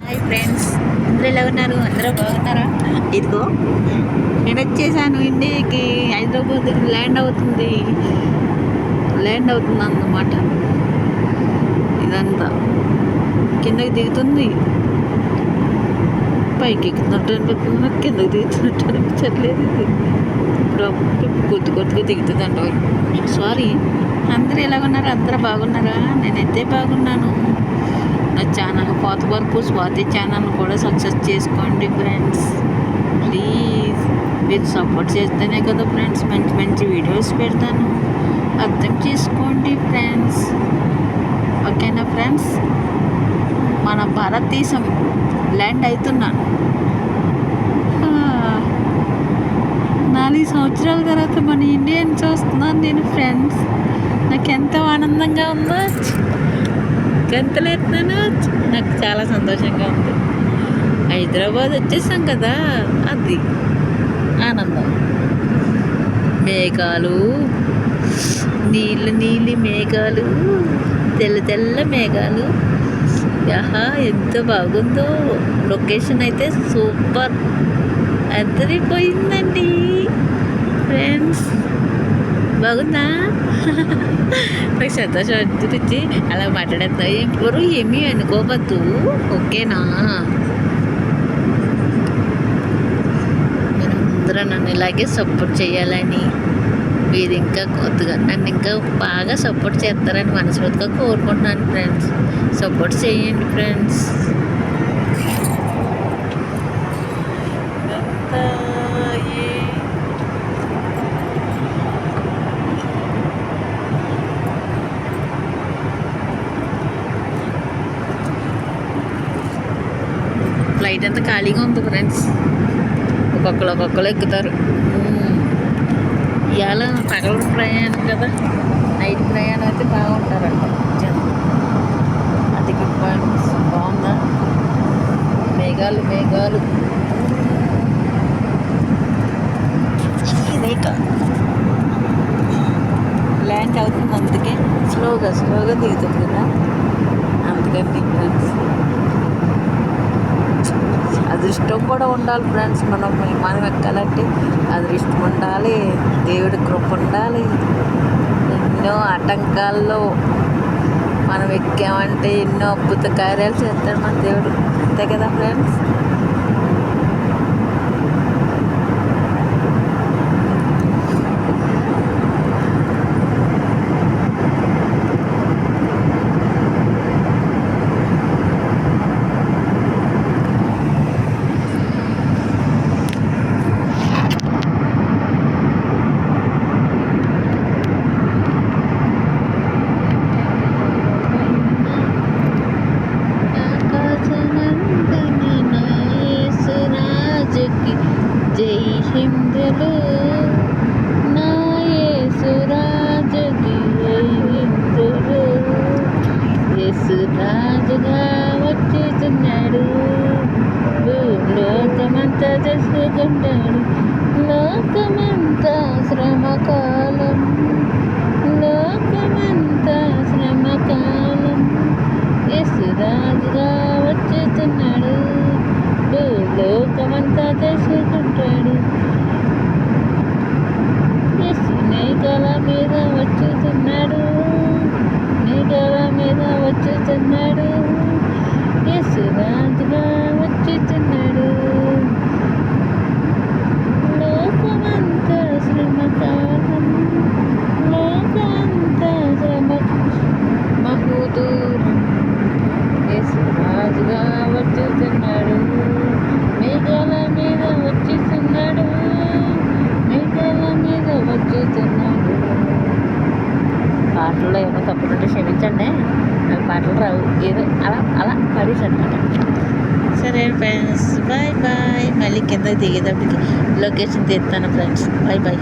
Hi friends, అందరూ ఎలా ఉన్నారు? అందరూ బాగున్నారా? ఇదిగో నేను వచ్చేసాను ఇండియాకి. హైదరాబాద్ ల్యాండ్ అవుతుంది అన్నమాట. ఇదంతా కిందకి దిగుతుంది, పైకి ఎక్కుతున్నట్టు అనిపిస్తుంది, కిందకి దిగుతున్నట్టు అనిపించట్లేదు. ఇది కొద్దిగా దిగుతుంది అంట. సారీ, అందరూ ఎలా ఉన్నారు? అందరూ బాగున్నారా? నేనైతే బాగున్నాను. నా ఛానల్ పాత వరకు స్వాతి ఛానల్ కూడా సక్సెస్ చేసుకోండి ఫ్రెండ్స్. ప్లీజ్ మీరు సపోర్ట్ చేస్తేనే కదా ఫ్రెండ్స్ మంచి మంచి వీడియోస్ పెడతాను. అర్థం చేసుకోండి ఫ్రెండ్స్, ఓకేనా ఫ్రెండ్స్? మన భారతదేశం ల్యాండ్ అవుతున్నాను. 4 సంవత్సరాల తర్వాత మన ఇండియన్ చూస్తున్నాను నేను ఫ్రెండ్స్. నాకు ఎంతో ఆనందంగా ఉందో, గంతలేస్తున్నాను. నాకు చాలా సంతోషంగా ఉంది. హైదరాబాద్ వచ్చేసాం కదా, అది ఆనందం. మేఘాలు, నీలి మేఘాలు, తెల్ల మేఘాలు. ఆహా, ఎంత బాగుందో. లొకేషన్ అయితే సూపర్ అదిరిపోయిందండి ఫ్రెండ్స్. బాగుందా? నాకు సంతోషం అనిపించి అలా మాట్లాడేస్తా. ఎవరు ఏమీ అనుకోవద్దు, ఓకేనా? మీరందరూ నన్ను ఇలాగే సపోర్ట్ చేయాలని, మీరు ఇంకా కొత్తగా నన్ను ఇంకా బాగా సపోర్ట్ చేస్తారని మనస్ఫూర్తిగా కోరుకుంటున్నాను ఫ్రెండ్స్. సపోర్ట్ చేయండి ఫ్రెండ్స్. ఫ్లైట్ అంతా ఖాళీగా ఉంది ఫ్రెండ్స్. ఒక్కొక్కరు ఎక్కుతారు. ఇవాళ పగల ప్రయాణం కదా, నైట్ ప్రయాణం అయితే బాగుంటారంట. అది బాగుందా? మేఘాలు ఇదేట ల్యాండ్ అవుతుంది, అందుకే స్లోగా దిగుతుంది కదా, అందుకని ఫ్రెండ్స్. అదృష్టం కూడా ఉండాలి ఫ్రెండ్స్. మనం విమానం ఎక్కాలంటే అదృష్టం ఉండాలి, దేవుడి కృప ఉండాలి. ఎన్నో ఆటంకాల్లో మనం ఎక్కామంటే ఎన్నో అద్భుత కార్యాలు చేస్తాడు మన దేవుడు, అంతే కదా ఫ్రెండ్స్? జై హిందులు, నా యేసురాజుకి జై హిందులు. యేసురాజుగా వచ్చేస్తున్నాడు, లోకమంతా తెలుసుకుంటాడు. లోకమంతా శ్రమకాలం, యేసురాజుగా వచ్చేస్తున్నాడు, లోకమంతా తెలుసుకుంటాడు. యేసు మేఘాల మీద వచ్చేస్తున్నాడు, యేసు రాజుగా వచ్చేస్తున్నాడు. లోకమంతా శ్రమకాలం, మహోదూరం. యేసు రాజుగా వచ్చేస్తున్నాడు, మేఘాల మీద వచ్చేస్తున్నాడు. పాటల్లో ఏమో తప్పుతుంటే క్షమించండి, నాకు పాటలు రావు, ఏదో అలా పాడేసి అనమాట. సరే ఫ్రెండ్స్, బాయ్. మళ్ళీ కింద దిగేటప్పటికి లొకేషన్ తీస్తాను ఫ్రెండ్స్. బాయ్.